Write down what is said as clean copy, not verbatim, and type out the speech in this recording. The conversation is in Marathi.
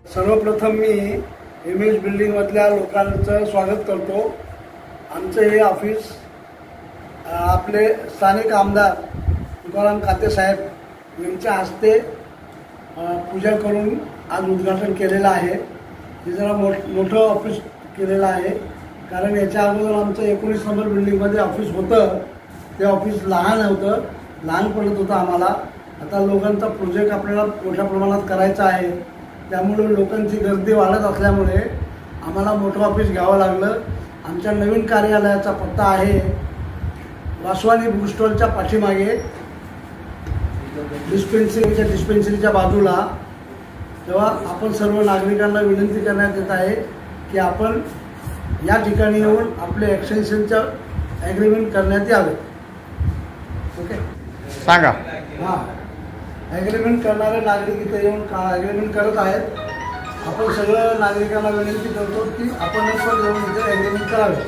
सर्वप्रथम मी एमएच बिल्डिंगमधल्या लोकांचं स्वागत करतो। आमचं हे ऑफिस आपले स्थानिक आमदार तुकाराम काते साहेब यांच्या हस्ते पूजा करून आज उद्घाटन केलेलं आहे। हे जरा मोठं ऑफिस केलेलं आहे, कारण याच्या अगोदर आमचं 19 नंबर बिल्डिंगमध्ये ऑफिस होतं। ते ऑफिस लहान होतं, लहान पडत होतं आम्हाला। आता लोकांचा प्रोजेक्ट आपल्याला मोठ्या प्रमाणात करायचा आहे, त्यामुळे लोकांची गर्दी वाढत असल्यामुळे आम्हाला मोठं ऑफिस घ्यावं लागलं। आमच्या नवीन कार्यालयाचा पत्ता आहे वासवानी बुक स्टॉलच्या पाठीमागे, डिस्पेन्सरीच्या बाजूला। तेव्हा आपण सर्व नागरिकांना विनंती करण्यात येत आहे की आपण या ठिकाणी येऊन आपले एक्सटेन्शनचं ॲग्रीमेंट करण्यात यावे। ओके, सांगा। हां, ॲग्रीमेंट करणारे नागरिक इथे येऊन ॲग्रीमेंट करत आहेत। आपण सगळं नागरिकांना विनंती करतो की आपण पण येऊन इथे ॲग्रीमेंट करावे।